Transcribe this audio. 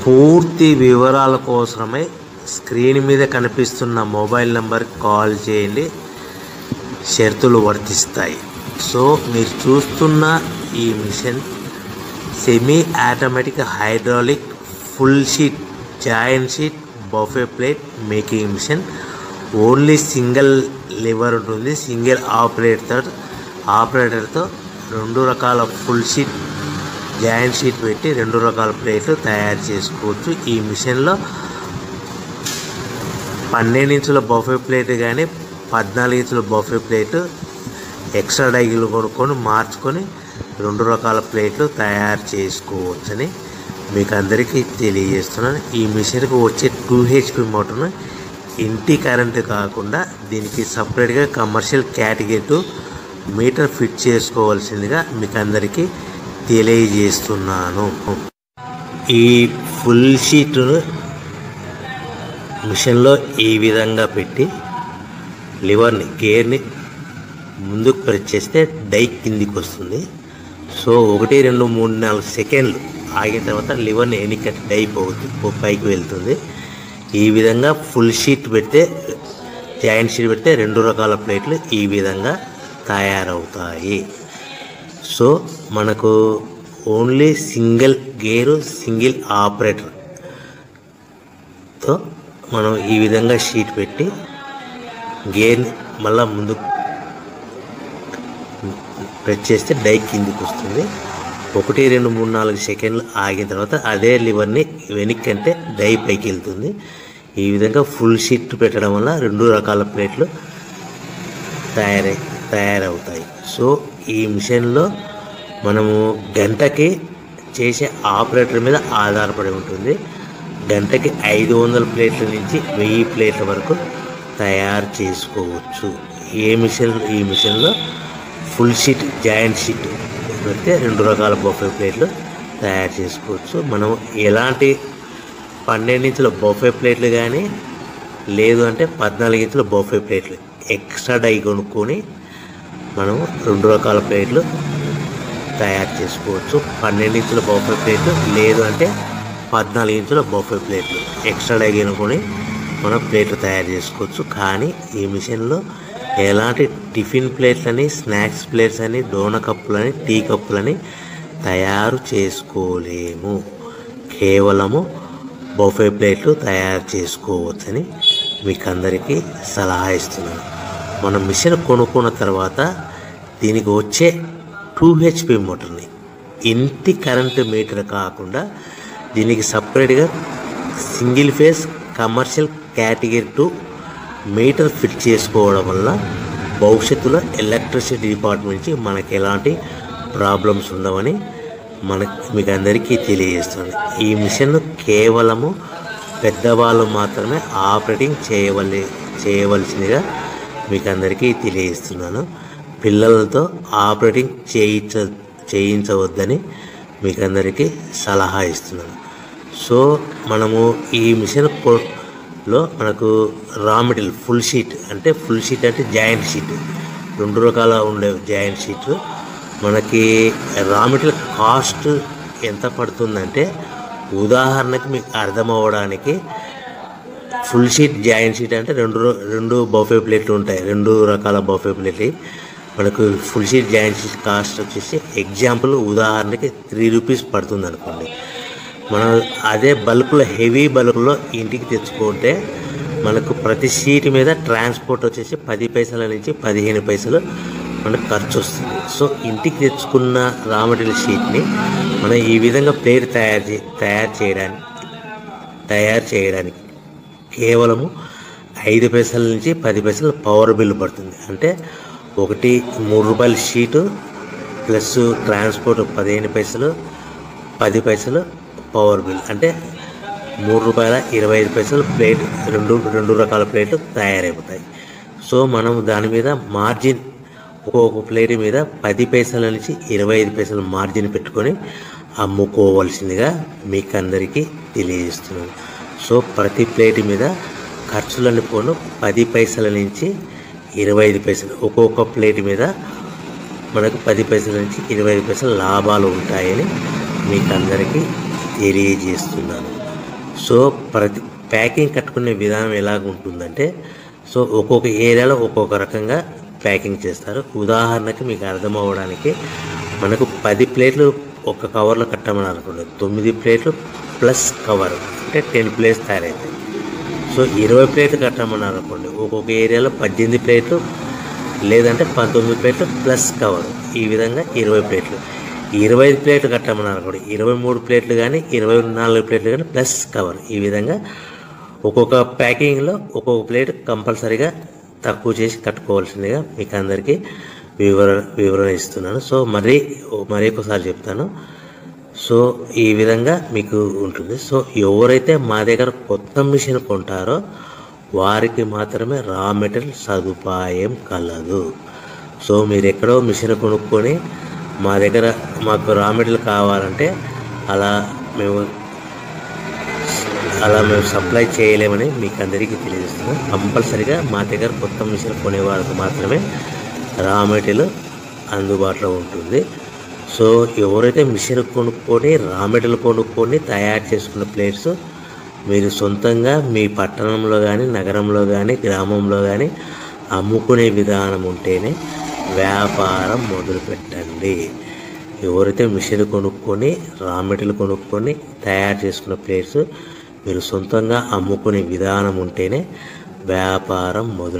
పూర్తి వివరాల కోసమై స్క్రీన్ మీద కనిపిస్తున్న మొబైల్ నంబర్కి కాల్ చేయండి. షరతులు వర్తిస్తాయి. సో మీరు చూస్తున్న ఈ machine semi automatic hydraulic full sheet joint sheet buffet plate making machine. Only single lever ఉంటుంది. సింగిల్ ఆపరేటర్తో 2 రకాల ఫుల్ షీట్ జాయింట్ షీట్ పెట్టి 2 రకాల ప్లేట్లు తయారు చేసుకోవచ్చు. ఈ మిషన్లో 12 ఇంచుల బఫే ప్లేట్ కానీ 14 ఇంచుల బఫే ప్లేటు ఎక్స్ట్రా డైలు కొనుక్కొని మార్చుకొని 2 రకాల ప్లేట్లు తయారు చేసుకోవచ్చని మీకు అందరికీ తెలియజేస్తున్నాను. ఈ మిషన్కి వచ్చే 2 HP మోటార్ను ఇంటి కరెంటు కాకుండా దీనికి సపరేట్గా కమర్షియల్ కేటగిరీ 2 మీటర్ ఫిట్ చేసుకోవాల్సిందిగా మీకు అందరికీ తెలియజేస్తున్నాను. ఈ ఫుల్ షీట్ను మిషన్లో ఈ విధంగా పెట్టి లివర్ని గేర్ని ముందుకు ప్రెస్ చేస్తే డై కిందికి వస్తుంది. సో 1 2 3 4 సెకండ్లు ఆగిన తర్వాత లివర్ని ఎన్నికట్టి డై పైకి వెళ్తుంది. ఈ విధంగా ఫుల్ షీట్ పెడితే జాయింట్ షీట్ పెడితే 2 రకాల ప్లేట్లు ఈ విధంగా తయారవుతాయి. సో మనకు ఓన్లీ సింగిల్ గేరు సింగిల్ ఆపరేటర్తో మనం ఈ విధంగా షీట్ పెట్టి గేర్ని మళ్ళీ ముందుకు ప్రెస్ చేస్తే డై కిందికి వస్తుంది. 1 2 3 4 సెకండ్లు ఆగిన తర్వాత అదే లివర్ని వెనక్కి అంటే డై పైకి వెళ్తుంది. ఈ విధంగా ఫుల్ షీట్ పెట్టడం వల్ల 2 రకాల ప్లేట్లు తయారవుతాయి. సో ఈ మిషన్లో మనము గంటకి చేసే ఆపరేటర్ మీద ఆధారపడి ఉంటుంది. గంటకి 500 ప్లేట్ల నుంచి 1000 ప్లేట్ల వరకు తయారు చేసుకోవచ్చు. ఈ మిషన్లో ఫుల్ షీట్ జాయింట్ షీట్ పెడితే 2 రకాల బఫే ప్లేట్లు తయారు చేసుకోవచ్చు. మనం ఎలాంటి 12 ఇంచుల బఫే ప్లేట్లు కానీ లేదు అంటే 14 ఇంచుల బఫే ప్లేట్లు ఎక్స్ట్రా డై కొనుక్కొని మనం 2 రకాల ప్లేట్లు తయారు చేసుకోవచ్చు. 12 ఇంచుల బఫే ప్లేట్లు లేదు అంటే 14 ఇంచుల బఫే ప్లేట్లు ఎక్స్ట్రా డై కొనుక్కొని మనం ప్లేట్లు తయారు చేసుకోవచ్చు. కానీ ఈ మిషన్లో ఎలాంటి టిఫిన్ ప్లేట్లని స్నాక్స్ ప్లేట్స్ అని డోనా కప్పులని టీ కప్పులని తయారు చేసుకోలేము. కేవలము బఫే ప్లేట్లు తయారు చేసుకోవచ్చని మీకు అందరికీ సలహా ఇస్తున్నాను. మనం మిషన్ కొనుక్కున్న తర్వాత దీనికి వచ్చే 2 HP మోటార్ని ఇంటి కరెంటు మీటర్ కాకుండా దీనికి సపరేట్గా single phase commercial category 2 metre fit చేసుకోవడం వల్ల భవిష్యత్తులో ఎలక్ట్రిసిటీ డిపార్ట్మెంట్ నుంచి మనకి ఎలాంటి ప్రాబ్లమ్స్ ఉండవని మీకు అందరికీ తెలియజేస్తుంది. ఈ మిషన్ కేవలము పెద్దవాళ్ళు మాత్రమే ఆపరేటింగ్ చేయవలసిందిగా మీకు అందరికీ తెలియజేస్తున్నాను. పిల్లలతో ఆపరేటింగ్ చేయించవద్దని మీకు అందరికీ సలహా ఇస్తున్నాను. సో మనము ఈ మిషన్లో మనకు రా మెటీరియల్ ఫుల్ షీట్ అంటే జాయింట్ షీట్ 2 రకాల ఉండే జాయింట్ షీట్ మనకి రా మెటీరియల్ కాస్ట్ ఎంత పడుతుందంటే ఉదాహరణకి మీకు అర్థమవ్వడానికి ఫుల్ షీట్ జాయింట్ షీట్ అంటే 2 బఫే ప్లేట్లు ఉంటాయి. 2 రకాల బఫే ప్లేట్లు మనకు full sheet joint sheet cost వచ్చేసి ఎగ్జాంపుల్ ఉదాహరణకి 3 రూపీస్ పడుతుంది అనుకోండి. మనం అదే బల్క్లో హెవీ బల్క్లో ఇంటికి తెచ్చుకుంటే మనకు ప్రతి షీట్ మీద ట్రాన్స్పోర్ట్ వచ్చేసి 10 పైసల నుంచి 15 పైసలు మనకు ఖర్చు వస్తుంది. సో ఇంటికి తెచ్చుకున్న రా మెటీరియల్ షీట్ని మనం ఈ విధంగా ప్లేట్ తయారు చేయడానికి కేవలము 5 పైసల నుంచి 10 పైసలు పవర్ బిల్లు పడుతుంది. అంటే 3 రూపాయల షీటు ప్లస్ ట్రాన్స్పోర్ట్ 15 పైసలు 10 పైసలు పవర్ బిల్ అంటే 3 రూపాయల 25 పైసలు ప్లేట్ 2 రకాల ప్లేట్లు తయారైపోతాయి. సో మనం దాని మీద మార్జిన్ ఒక్కొక్క ప్లేట్ మీద 10 పైసల నుంచి 25 పైసలు మార్జిన్ పెట్టుకొని అమ్ముకోవాల్సిందిగా మీకు అందరికీ తెలియజేస్తున్నాను. సో ప్రతి ప్లేట్ మీద ఖర్చులను పోను 10 పైసల నుంచి 25 పైసలు ఒక్కొక్క ప్లేట్ మీద మనకు 10 పైసల నుంచి 25 పైసలు లాభాలు ఉంటాయని మీకు అందరికీ తెలియజేస్తున్నాను. సో ప్రతి ప్యాకింగ్ కట్టుకునే విధానం ఎలాగ ఉంటుందంటే, సో ఒక్కొక్క ఏరియాలో ఒక్కొక్క రకంగా ప్యాకింగ్ చేస్తారు. ఉదాహరణకి మీకు అర్థం అవ్వడానికి, మనకు 10 ప్లేట్లు ఒక కవర్లో కట్టమని అనుకోండి, 9 ప్లేట్లు ప్లస్ కవర్ అంటే 10 ప్లేట్స్ తయారవుతాయి. సో 20 ప్లేట్లు కట్టమన్నారు అనుకోండి, ఒక్కొక్క ఏరియాలో 18 ప్లేట్లు లేదంటే 19 ప్లేట్లు ప్లస్ కవర్, ఈ విధంగా 20 ప్లేట్లు. 25 ప్లేట్లు కట్టమన్నారు అనుకోండి, 23 ప్లేట్లు కానీ 24 ప్లేట్లు కానీ ప్లస్ కవర్, ఈ విధంగా ఒక్కొక్క ప్యాకింగ్లో ఒక్కొక్క ప్లేట్ కంపల్సరీగా తక్కువ చేసి కట్టుకోవాల్సిందిగా మీకు అందరికీ వివరణ ఇస్తున్నాను. సో మరి ఒకసారి చెప్తాను. సో ఈ విధంగా మీకు ఉంటుంది. సో ఎవరైతే మా దగ్గర కొత్త మిషన్ కొంటారో వారికి మాత్రమే రా మెటీరియల్ సదుపాయం కలదు. సో మీరు ఎక్కడో మిషన్ కొనుక్కొని మా దగ్గర మాకు రా మెటీరియల్ కావాలంటే అలా మేము సప్లై చేయలేమని మీకు అందరికీ తెలియజేస్తున్నాం. కంపల్సరిగా మా దగ్గర కొత్త మిషన్ కొనేవారికి మాత్రమే రా మెటీరియల్ అందుబాటులో ఉంటుంది. సో ఎవరైతే మిషన్ కొనుక్కొని రా మెటీరియల్ కొనుక్కొని తయారు చేసుకున్న ప్లేట్స్ మీరు సొంతంగా మీ పట్టణంలో కానీ నగరంలో కానీ గ్రామంలో కానీ అమ్ముకునే విధానం ఉంటేనే వ్యాపారం మొదలుపెట్టండి. ఎవరైతే మిషన్ కొనుక్కొని రా మెటీరియల్ కొనుక్కొని తయారు చేసుకున్న ప్లేట్స్ మీరు సొంతంగా అమ్ముకునే విధానం ఉంటేనే వ్యాపారం మొదలు